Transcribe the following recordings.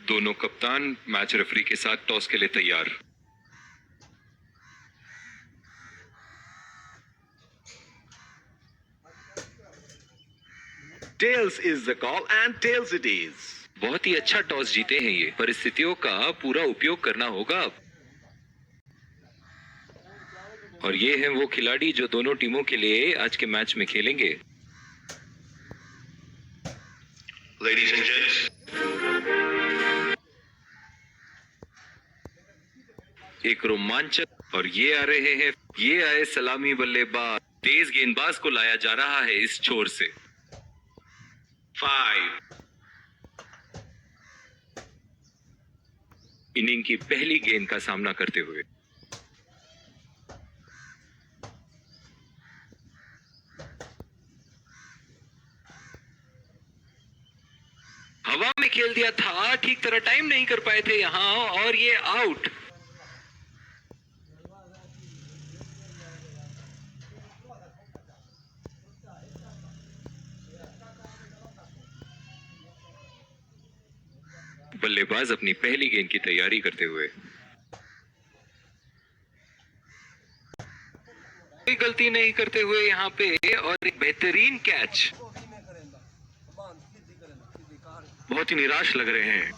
दोनों कप्तान match referee के साथ टॉस के लिए तैयार। Tails is the call and tails it is. बहुत ही अच्छा टॉस जीते हैं ये। परिस्थितियों का पूरा उपयोग करना होगा अब। और ये हैं वो खिलाड़ी जो दोनों टीमों के लिए आज के मैच में खेलेंगे। Ladies and gents, एक रोमांचक और ये आ रहे हैं, ये आए सलामी बल्लेबाज। तेज गेंदबाज को लाया जा रहा है इस छोर से। 5, इनिंग की पहली गेंद का सामना करते हुए हवा में खेल दिया था, ठीक तरह टाइम नहीं कर पाए थे यहां और ये आउट। बल्लेबाज अपनी पहली गेंद की तैयारी करते हुए। कोई गलती नहीं करते हुए यहां पे और एक बेहतरीन कैच। बहुत ही निराश लग रहे हैं।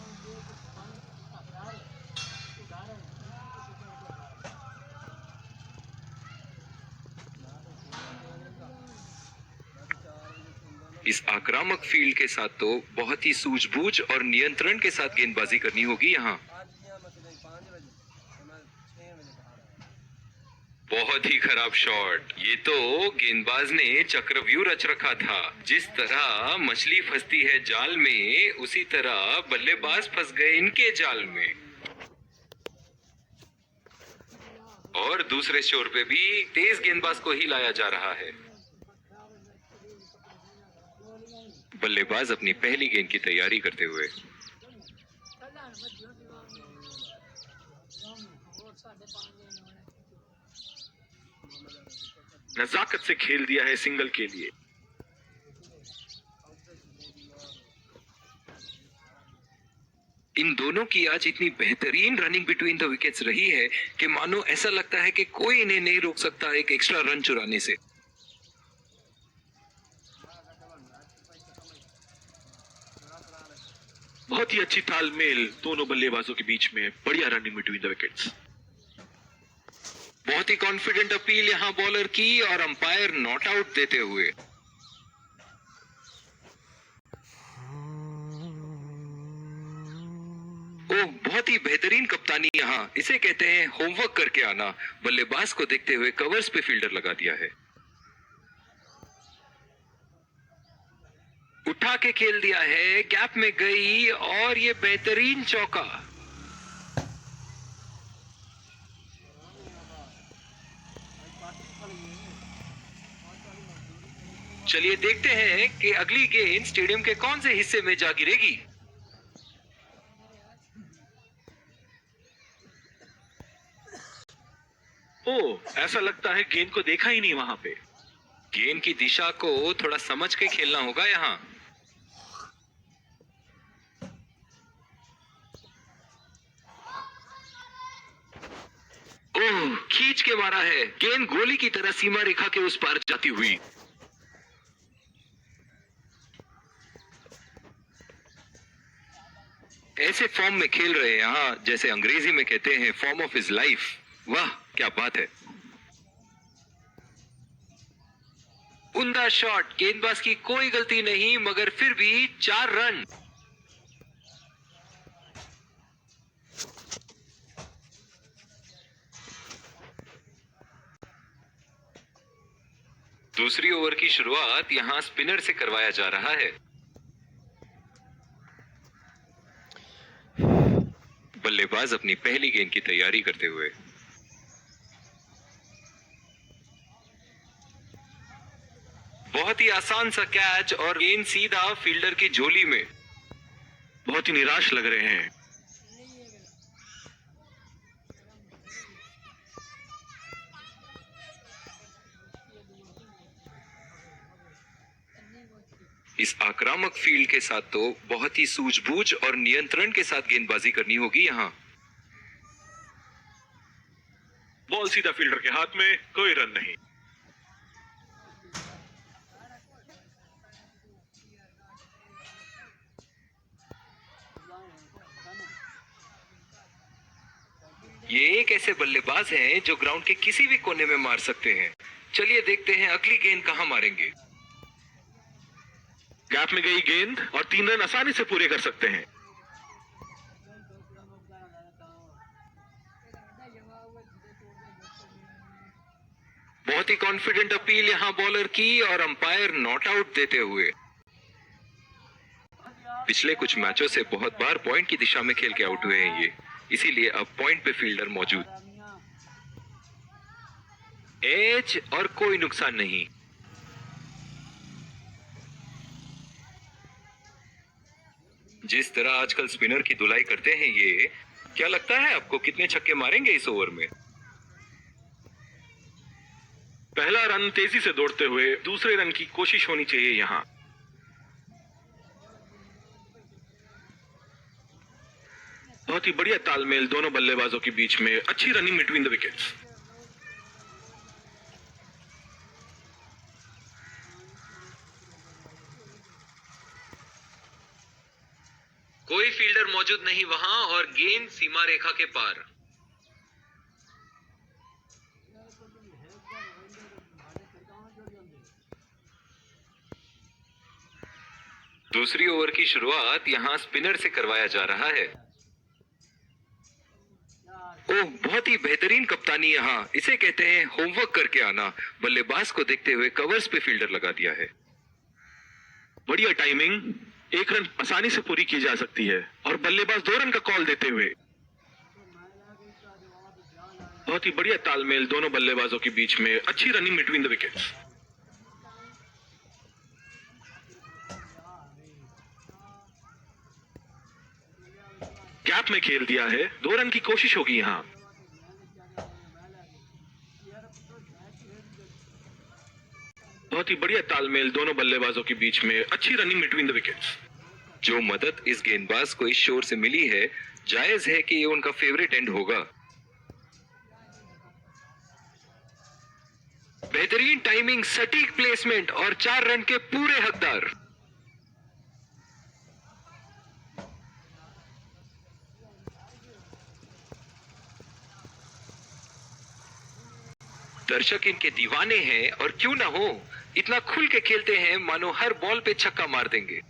इस आक्रामक फील्ड के साथ तो बहुत ही सूझबूझ और नियंत्रण के साथ गेंदबाजी करनी होगी यहां। बहुत ही खराब शॉट। ये तो गेंदबाज ने चक्रव्यूह रच रखा था। जिस तरह मछली फंसती है जाल में, उसी तरह बल्लेबाज फंस गए इनके जाल में। और दूसरे छोर पे भी तेज गेंदबाज को ही लाया जा रहा है। बल्लेबाज अपनी पहली गेंद की तैयारी करते हुए। नजाकत से खेल दिया है सिंगल के लिए। इन दोनों की आज इतनी बेहतरीन रनिंग बिटवीन द विकेट्स रही है कि मानो ऐसा लगता है कि कोई इन्हें नहीं रोक सकता एक एक्स्ट्रा रन चुराने से। बहुत ही अच्छी तालमेल दोनों बल्लेबाजों के बीच में। बढ़िया रनिंग बिटवीन द विकेट्स। बहुत ही कॉन्फिडेंट अपील यहां बॉलर की और अंपायर नॉट आउट देते हुए। ओह, बहुत ही बेहतरीन कप्तानी यहां। इसे कहते हैं होमवर्क करके आना। बल्लेबाज को देखते हुए कवर्स पे फील्डर लगा दिया है। उठा के खेल दिया है, गैप में गई और ये बेहतरीन चौका। चलिए देखते हैं कि अगली गेंद स्टेडियम के कौन से हिस्से में जा गिरेगी। ओह, ऐसा लगता है गेंद को देखा ही नहीं वहां पे। गेंद की दिशा को थोड़ा समझ के खेलना होगा यहां। ओह, खींच के मारा है। गेंद गोली की तरह सीमा रेखा के उस पार जाती हुई। ऐसे फॉर्म में खेल रहे हैं यहां, जैसे अंग्रेजी में कहते हैं फॉर्म ऑफ हिज लाइफ। वाह क्या बात है। उम्दा शॉट। गेंदबाज की कोई गलती नहीं, मगर फिर भी 4 रन। दूसरी ओवर की शुरुआत यहां स्पिनर से करवाया जा रहा है। बल्लेबाज अपनी पहली गेंद की तैयारी करते हुए। बहुत ही आसान सा कैच और गेंद सीधा फील्डर की झोली में। बहुत ही निराश लग रहे हैं। इस आक्रामक फील्ड के साथ तो बहुत ही सूझबूझ और नियंत्रण के साथ गेंदबाजी करनी होगी यहाँ। बॉल सीधा फील्डर के हाथ में, कोई रन नहीं। ये एक ऐसे बल्लेबाज हैं जो ग्राउंड के किसी भी कोने में मार सकते हैं। चलिए देखते हैं अगली गेंद कहां मारेंगे। गैप में गई गेंद और 3 रन आसानी से पूरे कर सकते हैं। बहुत ही कॉन्फिडेंट अपील यहां बॉलर की और अंपायर नॉट आउट देते हुए। पिछले कुछ मैचों से बहुत बार पॉइंट की दिशा में खेल के आउट हुए हैं ये, इसीलिए अब पॉइंट पे फील्डर मौजूद। एज और कोई नुकसान नहीं। जिस तरह आजकल स्पिनर की धुलाई करते हैं ये, क्या लगता है आपको कितने छक्के मारेंगे इस ओवर में? पहला रन तेजी से दौड़ते हुए दूसरे रन की कोशिश होनी चाहिए यहां। बहुत ही बढ़िया तालमेल दोनों बल्लेबाजों के बीच में, अच्छी रनिंग बिटवीन द विकेट्स। कोई फील्डर मौजूद नहीं वहां और गेंद सीमा रेखा के पार। दूसरी ओवर की शुरुआत यहां स्पिनर से करवाया जा रहा है। ओह, बहुत ही बेहतरीन कप्तानी यहां, इसे कहते हैं होमवर्क करके आना। बल्लेबाज को देखते हुए कवर्स पे फील्डर लगा दिया है। बढ़िया टाइमिंग, 1 रन आसानी से पूरी की जा सकती है और बल्लेबाज 2 रन का कॉल देते हुए। बहुत ही बढ़िया तालमेल दोनों बल्लेबाजों के बीच में, अच्छी running between the wickets. Gap में खेल दिया है, 2 रन की कोशिश होगी यहां। बहुत ही बढ़िया तालमेल दोनों बल्लेबाजों के बीच में, अच्छी रनिंग बिटवीन द विकेट्स। जो मदद इस गेंदबाज को इस शोर से मिली है, जायज है कि ये उनका फेवरेट एंड होगा। बेहतरीन टाइमिंग, सटीक प्लेसमेंट और 4 रन के पूरे हकदार। दर्शक इनके दीवाने हैं और क्यों ना हो, इतना खुल के खेलते हैं मानो हर बॉल पे छक्का मार देंगे।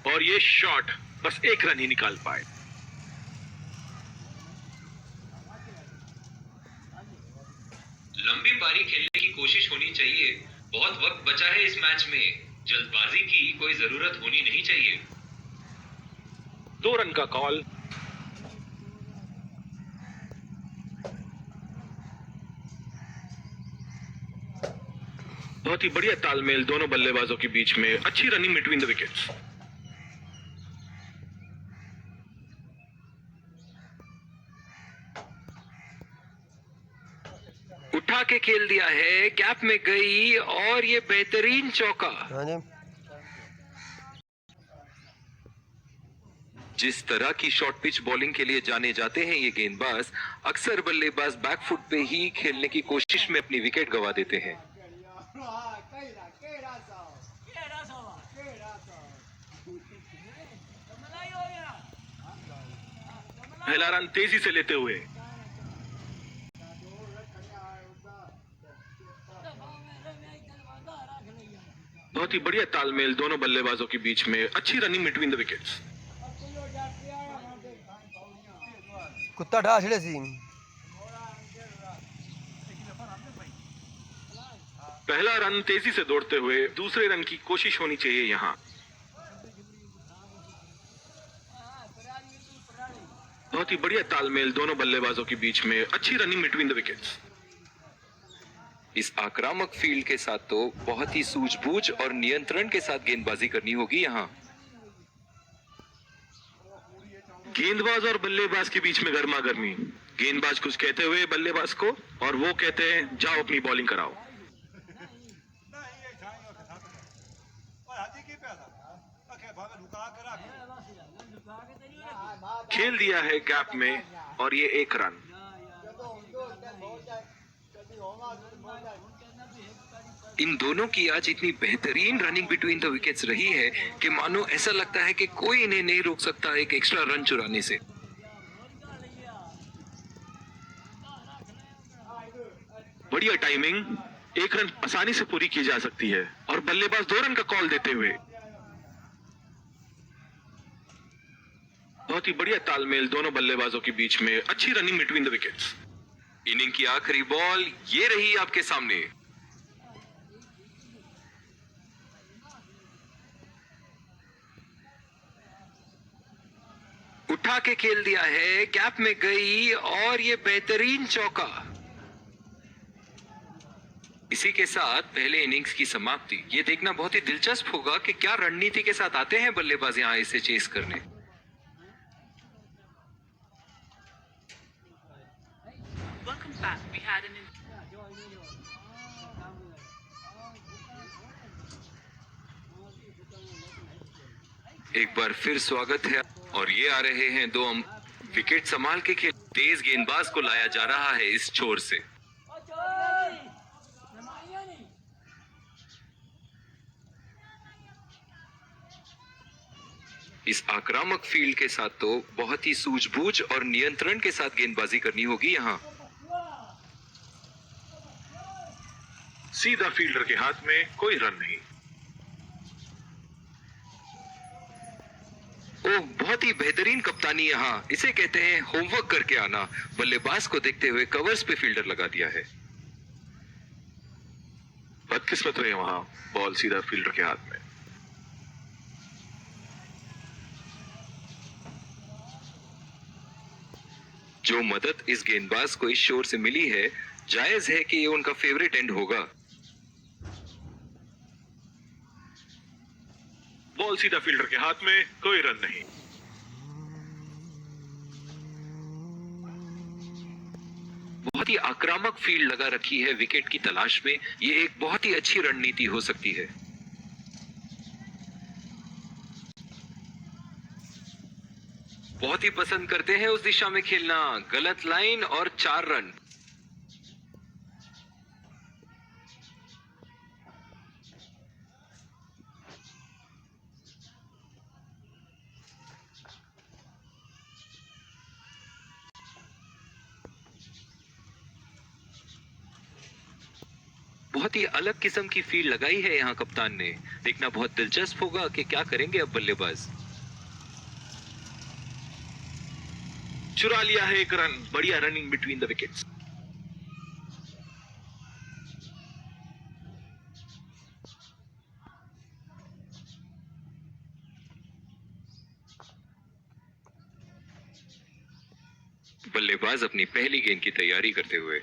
और ये शॉट बस 1 रन ही निकाल पाए। लंबी पारी खेलने की कोशिश होनी चाहिए। बहुत वक्त बचा है इस मैच में, जल्दबाजी की कोई जरूरत होनी नहीं चाहिए। 2 रन का कॉल। बहुत ही बढ़िया तालमेल दोनों बल्लेबाजों के बीच में, अच्छी रनिंग बिटवीन द विकेट्स। उठा के खेल दिया है, गैप में गई और ये बेहतरीन चौका। जिस तरह की शॉर्ट पिच बॉलिंग के लिए जाने जाते हैं ये गेंदबाज, अक्सर बल्लेबाज बैकफुट पे ही खेलने की कोशिश में अपनी विकेट गंवा देते हैं। पहला रन तेजी से लेते हुए। बहुत ही बढ़िया तालमेल दोनों बल्लेबाजों के बीच में, अच्छी रनिंग बिटवीन द विकेट्स। कुत्ता ढा छड़े सी। पहला रन तेजी से दौड़ते हुए दूसरे रन की कोशिश होनी चाहिए यहां। बहुत ही बढ़िया तालमेल दोनों बल्लेबाजों के बीच में, अच्छी रनिंग बिटवीन द विकेट्स। इस आक्रामक फील्ड के साथ तो बहुत ही सूझबूझ और नियंत्रण के साथ गेंदबाजी करनी होगी यहाँ। गेंदबाज और बल्लेबाज के बीच में गर्मा गर्मी। गेंदबाज कुछ कहते हुए बल्लेबाज को और वो कहते हैं जाओ अपनी बॉलिंग कराओ। खेल दिया है गैप में और ये 1 रन। इन दोनों की आज इतनी बेहतरीन रनिंग बिटवीन द विकेट्स रही है कि मानो ऐसा लगता है कि कोई इन्हें नहीं रोक सकता एक एक्स्ट्रा रन चुराने से। बढ़िया टाइमिंग, 1 रन आसानी से पूरी की जा सकती है और बल्लेबाज 2 रन का कॉल देते हुए बहुत ही बढ़िया तालमेल दोनों बल्लेबाजों के बीच में, अच्छी running between the wickets. Inning की आखिरी बॉल ये रही आपके सामने। उठा के खेल दिया है, गैप में गई और ये बेहतरीन चौका। इसी के साथ पहले इनिंग्स की समाप्ति। ये देखना बहुत ही दिलचस्प होगा कि क्या रणनीति के साथ आते हैं बल्लेबाज यहां इसे चेस करने। Welcome back. We had an एक बार फिर स्वागत है और ये आ रहे हैं 2 विकेट संभाल के खेल। तेज गेंदबाज को लाया जा रहा है इस छोर से। इस आक्रामक फील्ड के साथ तो बहुत ही सूझबूझ और नियंत्रण के साथ गेंदबाजी करनी होगी यहां। सीधा फील्डर के हाथ में, कोई रन नहीं। ओह, बहुत ही बेहतरीन कप्तानी यहां। इसे कहते हैं होमवर्क करके आना। बल्लेबाज को देखते हुए कवर्स पे फील्डर लगा दिया है। बदकिस्मत हुए वहां, बॉल सीधा फील्डर के हाथ में। जो मदद इस गेंदबाज को इस शोर से मिली है, जायज है कि ये उनका फेवरेट एंड होगा। बॉल सीधा फील्डर के हाथ में, कोई रन नहीं। बहुत ही आक्रामक फील्ड लगा रखी है विकेट की तलाश में। ये एक बहुत ही अच्छी रणनीति हो सकती है। बहुत ही पसंद करते हैं उस दिशा में खेलना। गलत लाइन और 4 रन। बहुत ही अलग किस्म की फील्ड लगाई है यहां कप्तान ने। देखना बहुत दिलचस्प होगा कि क्या करेंगे अब बल्लेबाज। चुरा लिया है 1 रन। बढ़िया रनिंग बिटवीन द विकेट्स। बल्लेबाज अपनी पहली गेंद की तैयारी करते हुए।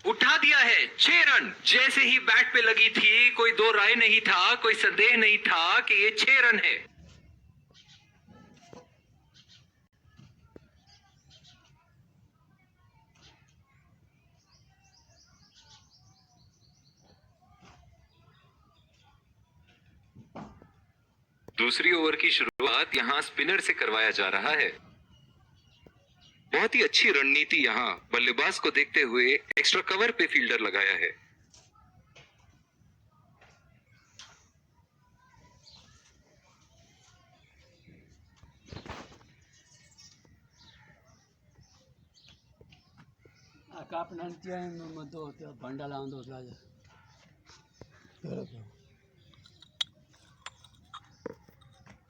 उठा दिया है 6 रन। जैसे ही बैट पे लगी थी, कोई दो राय नहीं था, कोई संदेह नहीं था कि ये 6 रन है। दूसरी ओवर की शुरुआत यहां स्पिनर से करवाया जा रहा है। बहुत ही अच्छी रणनीति यहां बल्लेबाज को देखते हुए एक्स्ट्रा कवर पे फील्डर लगाया है।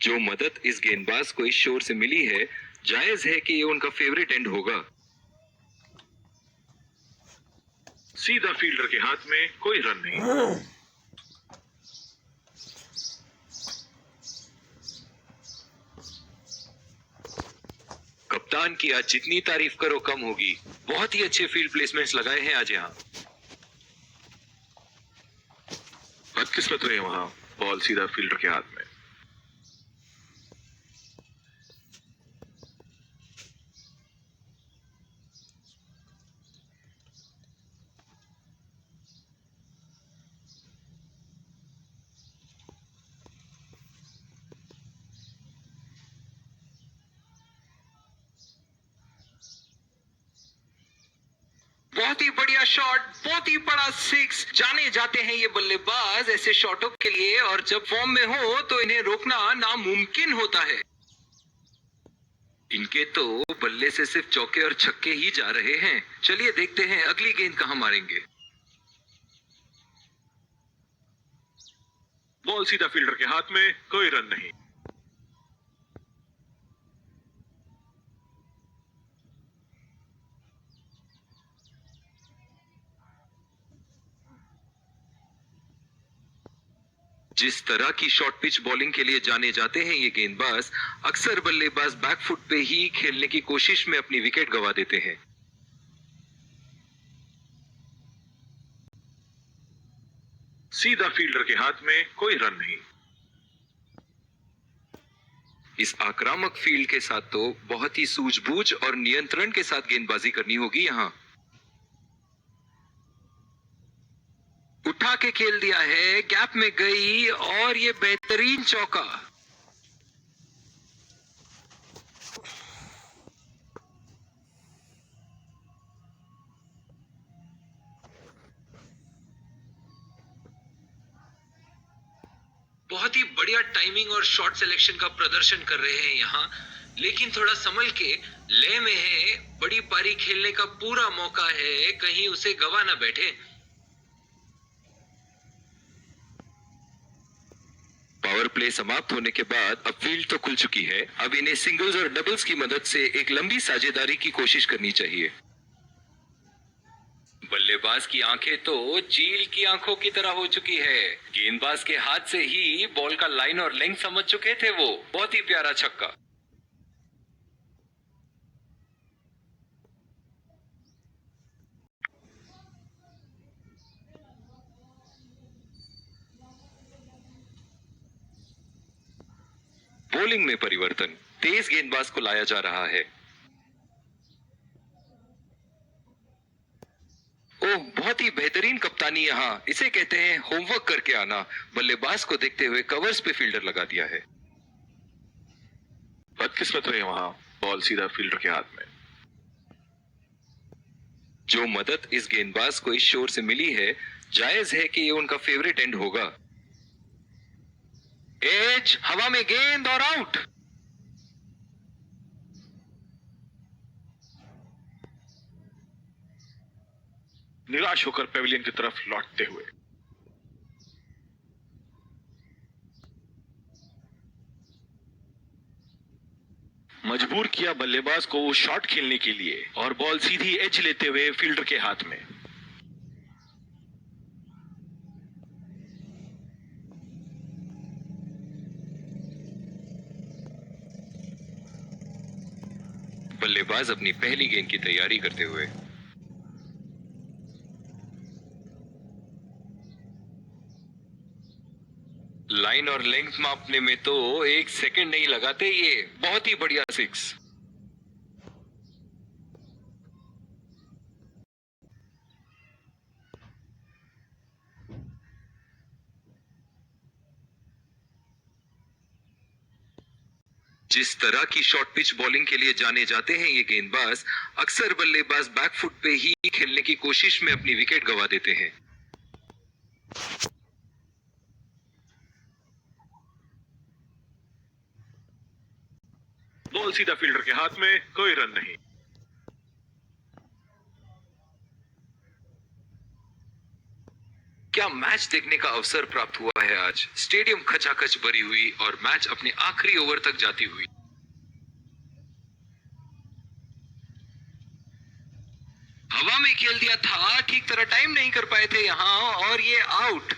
जो मदद इस गेंदबाज को इस शोर से मिली है, जायज है कि ये उनका फेवरेट एंड होगा। सीधा फील्डर के हाथ में, कोई रन नहीं। कप्तान की आज जितनी तारीफ करो कम होगी। बहुत ही अच्छे फील्ड प्लेसमेंट्स लगाए हैं आज यहां। बदकिस्मत हुए वहां, बॉल सीधा फील्डर के हाथ में। बहुत ही बढ़िया शॉट, बहुत ही बड़ा सिक्स। जाने जाते हैं ये बल्लेबाज ऐसे शॉटों के लिए, और जब फॉर्म में हो तो इन्हें रोकना नामुमकिन होता है। इनके तो बल्ले से सिर्फ चौके और छक्के ही जा रहे हैं। चलिए देखते हैं अगली गेंद कहां मारेंगे। बॉल सीधा फील्डर के हाथ में, कोई रन नहीं। जिस तरह की शॉर्ट पिच बॉलिंग के लिए जाने जाते हैं ये गेंदबाज, अक्सर बल्लेबाज बैकफुट पे ही खेलने की कोशिश में अपनी विकेट गंवा देते हैं। सीधा फील्डर के हाथ में, कोई रन नहीं। इस आक्रामक फील्ड के साथ तो बहुत ही सूझबूझ और नियंत्रण के साथ गेंदबाजी करनी होगी यहां। उठा के खेल दिया है, गैप में गई और ये बेहतरीन चौका। बहुत ही बढ़िया टाइमिंग और शॉट सिलेक्शन का प्रदर्शन कर रहे हैं यहां, लेकिन थोड़ा संभल के, लय में है, बड़ी पारी खेलने का पूरा मौका है, कहीं उसे गवा ना बैठे। पावर प्ले समाप्त होने के बाद अब फील्ड तो खुल चुकी है। अब इन्हें सिंगल्स और डबल्स की मदद से एक लंबी साझेदारी की कोशिश करनी चाहिए। बल्लेबाज की आंखें तो चील की आंखों की तरह हो चुकी है। गेंदबाज के हाथ से ही बॉल का लाइन और लेंथ समझ चुके थे वो। बहुत ही प्यारा छक्का। बॉलिंग में परिवर्तन, तेज गेंदबाज को लाया जा रहा है। ओह, बहुत ही बेहतरीन कप्तानी यहां। इसे कहते हैं होमवर्क करके आना। बल्लेबाज को देखते हुए कवर्स पे फील्डर लगा दिया है। बदकिस्मत रहे वहां, बॉल सीधा फील्डर के हाथ में। जो मदद इस गेंदबाज को इस शोर से मिली है, जायज है कि ये उनका फेवरेट एंड होगा। एज, हवा में गेंद और आउट। निराश होकर पेविलियन की तरफ लौटते हुए। मजबूर किया बल्लेबाज को शॉट खेलने के लिए, और बॉल सीधी एज लेते हुए फील्डर के हाथ में। बल्लेबाज अपनी पहली गेंद की तैयारी करते हुए। लाइन और लेंथ मापने में तो एक सेकंड नहीं लगाते ये। बहुत ही बढ़िया सिक्स। जिस तरह की शॉर्ट पिच बॉलिंग के लिए जाने जाते हैं ये गेंदबाज, अक्सर बल्लेबाज बैकफुट पे ही खेलने की कोशिश में अपनी विकेट गंवा देते हैं। बॉल सीधा फील्डर के हाथ में, कोई रन नहीं। क्या मैच देखने का अवसर प्राप्त हुआ है आज। स्टेडियम खचाखच भरी हुई और मैच अपने आखिरी ओवर तक जाती हुई। हवा में खेल दिया था, ठीक तरह टाइम नहीं कर पाए थे यहां, और ये आउट।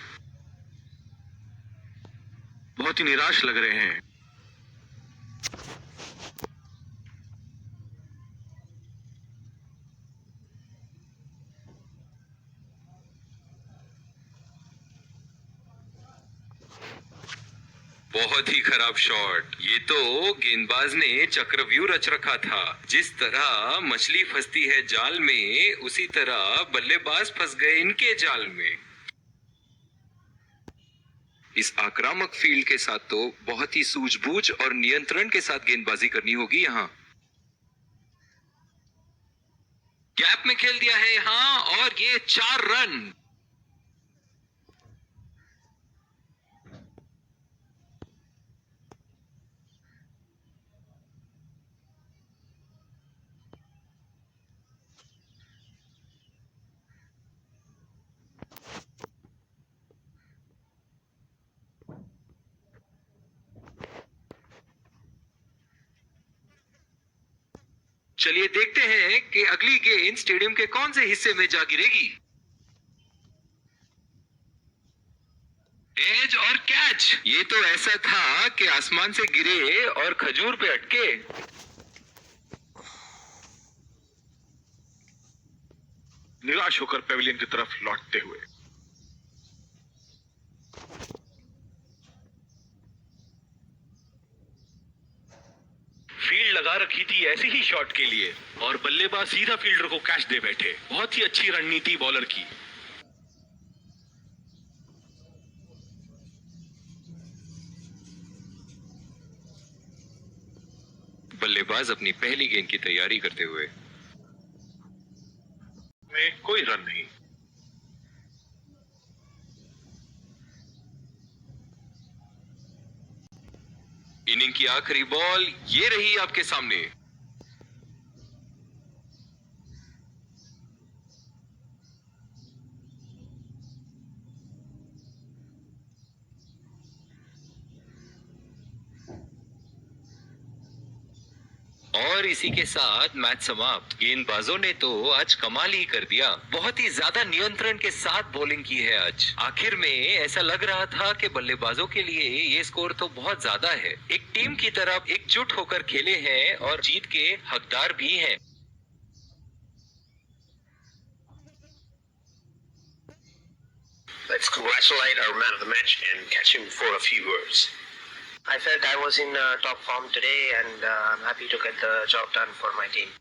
बहुत ही निराश लग रहे हैं। बहुत ही खराब शॉट। ये तो गेंदबाज ने चक्रव्यूह रच रखा था। जिस तरह मछली फंसती है जाल में, उसी तरह बल्लेबाज फंस गए इनके जाल में। इस आक्रामक फील्ड के साथ तो बहुत ही सूझबूझ और नियंत्रण के साथ गेंदबाजी करनी होगी यहां। गैप में खेल दिया है हाँ, और ये 4 रन। चलिए देखते हैं कि अगली गेंद स्टेडियम के कौन से हिस्से में जा गिरेगी। एज और कैच। ये तो ऐसा था कि आसमान से गिरे और खजूर पे अटके। निराश होकर पेविलियन की तरफ लौटते हुए। फील्ड लगा रखी थी ऐसे ही शॉट के लिए और बल्लेबाज सीधा फील्डर को कैच दे बैठे। बहुत ही अच्छी रणनीति बॉलर की। बल्लेबाज अपनी पहली गेंद की तैयारी करते हुए। में कोई रन नहीं। इनिंग की आखिरी बॉल ये रही आपके सामने। और इसी के साथ मैच समाप्त। गेंदबाजों ने तो आज कमाल ही कर दिया। बहुत ही ज्यादा नियंत्रण के साथ बॉलिंग की है आज। आखिर में ऐसा लग रहा था कि बल्लेबाजों के लिए ये स्कोर तो बहुत ज्यादा है। एक टीम की तरफ एकजुट होकर खेले हैं और जीत के हकदार भी हैं। Let's congratulate our man of the match and catch him for a few words. I felt I was in top form today and I'm happy to get the job done for my team.